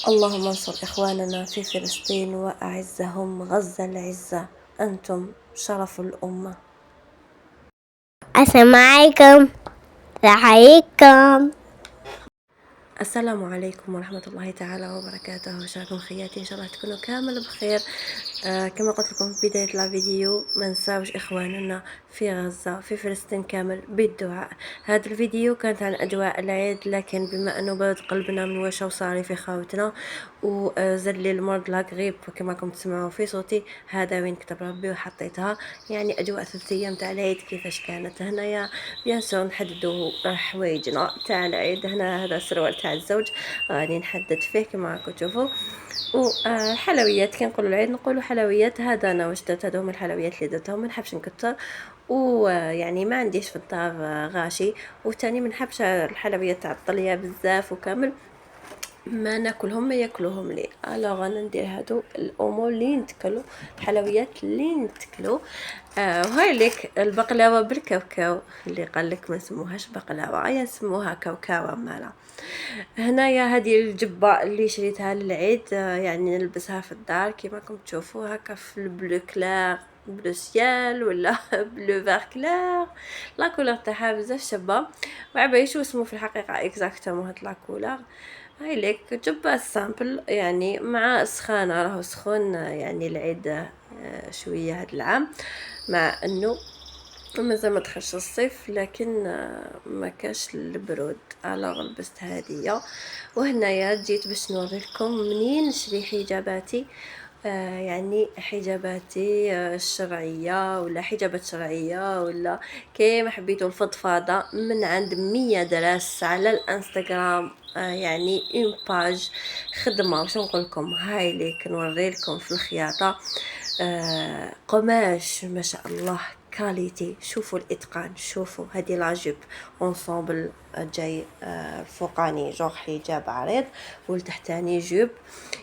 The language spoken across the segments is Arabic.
اللهم انصر إخواننا في فلسطين وأعزهم غزة العزة، أنتم شرف الأمة. السلام عليكم. رحيكم. السلام عليكم ورحمة الله تعالى وبركاته. شلونكم خياتي؟ إن شاء الله تكونوا كامل بخير. كما قلت لكم في بداية الفيديو، ما نساوش إخواننا في غزة في فلسطين كامل بالدعاء. هذا الفيديو كانت عن أجواء العيد، لكن بما أنه برد قلبنا من واش صاري في خاوتنا وزاد لي المرض لا غريب كما راكم تسمعوا في صوتي، هذا وين كتب ربي وحطيتها. يعني أجواء 3 أيام تاع العيد كيفاش كانت هنايا. بيان سور نحددوا حوايجنا تاع العيد. هنا هذا السروال تاع الزوج غادي نحدد فيه كما راكم تشوفوا. وحلويات كي نقولوا العيد نقولوا حلويات. هذا انا واش درت، هادو هما الحلويات اللي درتهم، ما نحبش نكتر. ويعني ما عنديش في الدار غاشي، وتاني ما نحبش الحلويات تاع الطليه بزاف وكامل ما ناكلهم ما ياكلوهم لي. الوغ انا ندير هادو الامور اللي نتكلو، الحلويات اللي نتكلو. وهاي لك البقلاوه بالكاوكاو، اللي قال لك ما نسموهاش بقلاوه يا نسموها كاوكاوه مالا. هنايا هذه الجبه اللي شريتها للعيد، يعني نلبسها في الدار كيما راكم تشوفوا هكا في البلو كلار، بلو سيال ولا بلو فار كلار. لا كولور تاعها بزاف شابه، وعبايش اسمه في الحقيقه اكزاكتومون هاد لا كولور. هاي لك جبه سامبل يعني مع سخانه، راهو سخون يعني العيد شويه هاد العام، مع انه مازال ما دخلش الصيف، لكن ما كاش البرود. الوغ لبست هادية. وهنايا جيت باش نوريكم منين نشري حجاباتي. يعني حجاباتي الشرعية ولا حجابات شرعية ولا كيما حبيتوا الفضفاضة، من عند 100 دراس على الانستغرام. يعني اون باج خدمة. واش نقول لكم، هاي ليك نوري لكم في الخياطة. قماش ما شاء الله كاليتي. شوفوا الاتقان، شوفوا هذه لاجيب اونصومبل جاي فوقاني جوغ حجاب عريض والتحتاني جوب،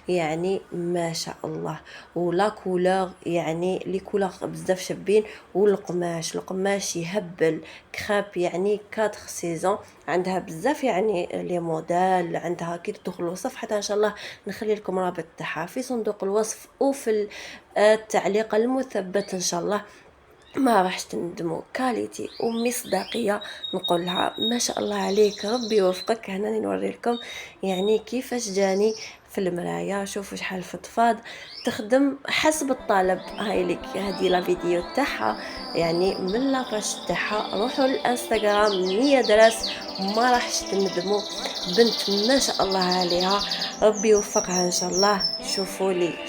يعني ما شاء الله. ولا كولور يعني لي كولور بزاف شابين. والقماش يهبل كراب، يعني 4 سيزون. عندها بزاف يعني لي موديل عندها. كي تدخلوا صفحتها ان شاء الله نخلي لكم رابط تاعها في صندوق الوصف وفي التعليق المثبت ان شاء الله. ما راحش تندموا، كاليتي ومصداقيه. نقولها ما شاء الله عليك، ربي يوفقك. هنا نوري لكم يعني كيفاش جاني في المرايه. شوفوا شحال فضفاض، تخدم حسب الطلب. هاي لك هذه لا فيديو تاعها يعني من لاباج تاعها. روحوا للانستغرام 100 دراس ما راحش تندموا. بنت ما شاء الله عليها، ربي يوفقها ان شاء الله.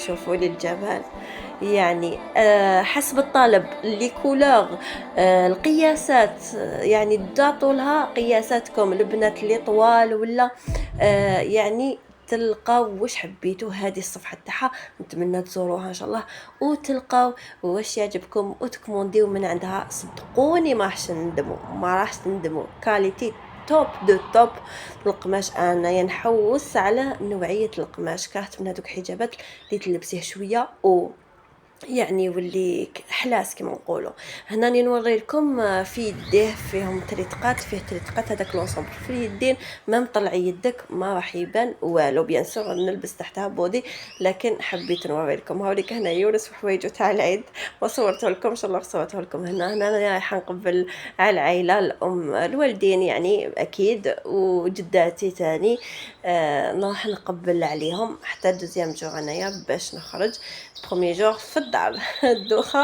شوفوا لي الجمال، يعني حسب الطلب لي كولور. القياسات يعني تضاطوا لها قياساتكم البنات اللي طوال ولا يعني تلقاو واش حبيتوا. هذه الصفحه تاعها نتمنى تزوروها ان شاء الله وتلقاو واش يعجبكم وتكومونديو من عندها. صدقوني ما راحش تندموا كاليتي توب دو توب. القماش انا نحوس على نوعيه القماش، كرهت من هذوك حجابات اللي تلبسيه شويه يعني يولي حلاس كما نقولوا. هنا راني نوري لكم في يديه فيهم تريتقات، فيه تريتقات. هذاك لونسومبل في اليدين ما مطلع يدك ما راح يبان والو. بيان سور نلبس تحتها بودي، لكن حبيت نوري لكم. هاوليك هنا يونس وحوايجو تاع العيد وصورته لكم ان شاء الله. صورته لكم هنا انا رايحه نقبل على العائله، الام الوالدين يعني اكيد وجداتي تاني. نروح نقبل عليهم حتى دوزيام جور انايا باش نخرج. بروميي جور في الدار الدوخه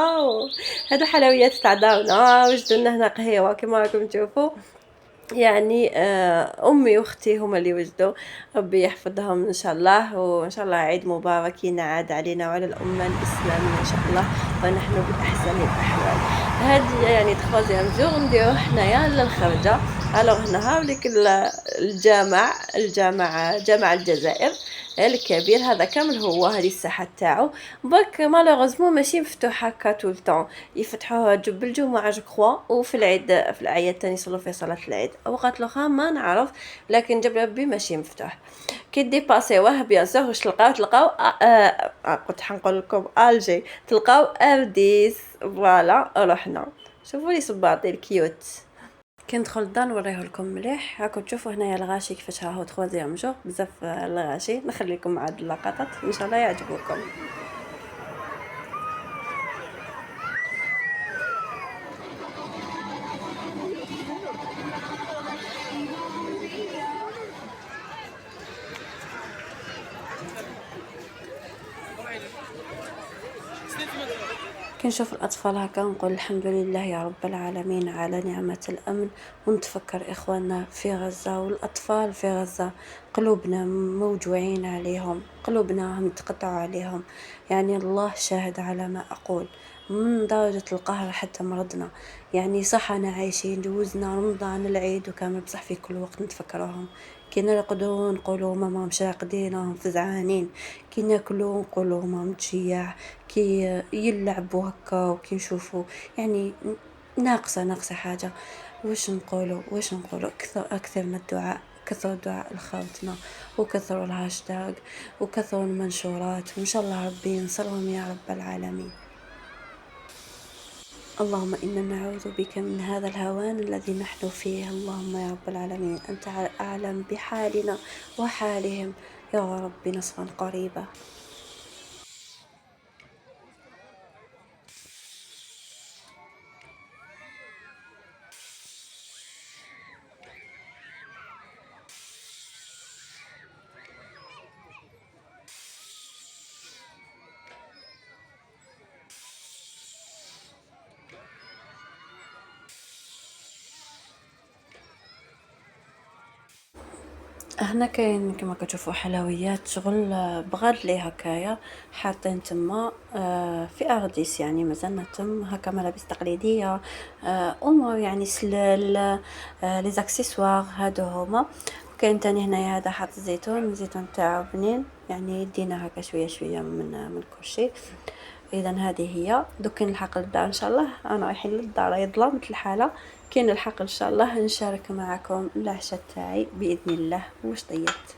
هادو حلويات تاع دارنا. وجدوا لنا هنا قهيوه كما راكم تشوفوا. يعني امي واختي هما اللي وجدوا. ربي يحفظهم ان شاء الله، وان شاء الله عيد مبارك ينعاد علينا وعلى الامه الاسلاميه ان شاء الله، ونحن باحسن الاحوال. هذه يعني تخوزيام جور نديرو حنايا للخرجه. الوغ هنا هاوليك جامع الجزائر الكبير. هذا كامل هو هذه الساحه تاعو. برك مالوغوزمون ماشي مفتوح هكا طول طون، يفتحوها بالجمعه جو كخوا، وفي العيد في الاعياد تاني يصلوا في صلاه العيد. اوقات الاخرى ما نعرف، لكن جاب ربي ماشي مفتوح. كي ديباسيوه بيان سور واش تلقاو كنت حنقول لكم الجي تلقاو ارديس. فوالا رحنا. شوفوا لي صباطي الكيوت. كي ندخل الدار نوريه لكم مليح. هاكم تشوفوا هنايا الغاشي كيفاش راهو تخوازيام جو بزاف الغاشي. نخليكم مع هاد اللقطات ان شاء الله يعجبوكم. كنشوف الأطفال هكا نقول الحمد لله يا رب العالمين على نعمة الأمن، ونتفكر إخواننا في غزة والأطفال في غزة. قلوبنا موجوعين عليهم، قلوبنا هم تقطع عليهم. يعني الله شاهد على ما أقول، من درجة القهر حتى مرضنا. يعني صح أنا عايشين جوزنا رمضان العيد وكامل، بصح في كل وقت نتفكرهم. كي نرقدو نقولو ماما مش راقدين راهم فزعانين، كي ناكلو نقولو ماما متجيع، كي يلعبوا هكا وكي نشوفوا يعني ناقصة حاجة. واش نقولوا أكثر من الدعاء. كثروا الدعاء لخوتنا، وكثروا الهاشتاج، وكثروا المنشورات، وإن شاء الله ربي ينصرهم يا رب العالمين. اللهم إنا نعوذ بك من هذا الهوان الذي نحن فيه. اللهم يا رب العالمين أنت أعلم بحالنا وحالهم، يا رب نصرا قريبا. هنا كاين كما كتشوفوا حلويات شغل بغادلي هكايا حاطين تما في اغديس، يعني مازالنا تم هكا ملابس تقليديه، امور يعني سلال، لي زاكسيسوار هادو هما. كاين تاني هنايا هذا حاط الزيتون تاعو بنين، يعني يدينا هكا شويه شويه من كل شيء. اذا هذه هي دوك نلحق للدار ان شاء الله. انا رايحين للدار هي ظلمت الحاله. كي نلحق ان شاء الله نشارك معكم العشاء تاعي باذن الله واش طيبت.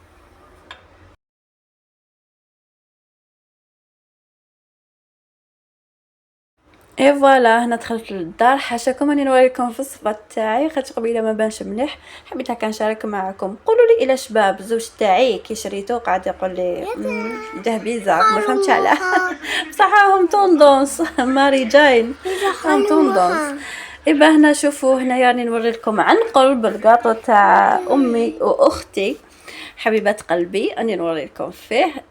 اي فوالا هنا دخلت للدار. حاشاكم اني نوريكم في الصفات تاعي خاطر قبيله ما بانش مليح، حبيت هكا نشارك معكم. قولوا لي الى شباب الزوج تاعي كي شريته قاعد يقول لي ده بيزار، ما فهمتش علاه بصح راهم توندونس ماري جاين راهم توندونس. إبا هنا شوفوا هنا يعني نوري لكم عن قرب القاطو تاع امي واختي حبيبات قلبي، اني نوري لكم فيه.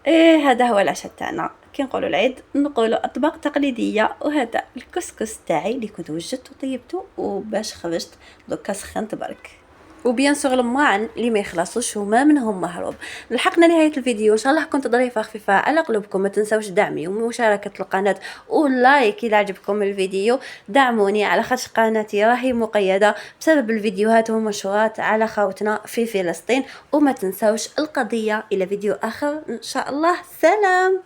هذا هو العشاء تاعنا. كي نقولوا العيد نقولوا اطباق تقليديه، وهذا الكسكس تاعي اللي كنت وجدت وطيبته وباش خرجت دوكا سخنت برك. وبيان سور الماعن اللي ما يخلصوش وما منهم مهروب. لحقنا نهايه الفيديو، ان شاء الله كنت ظريفه خفيفه على قلوبكم. ما تنسوش دعمي ومشاركه القناه ولايك اذا عجبكم الفيديو. دعموني على خاطر قناتي راهي مقيده بسبب الفيديوهات والمنشورات على خوتنا في فلسطين. وما تنسوش القضيه. الى فيديو اخر ان شاء الله. سلام.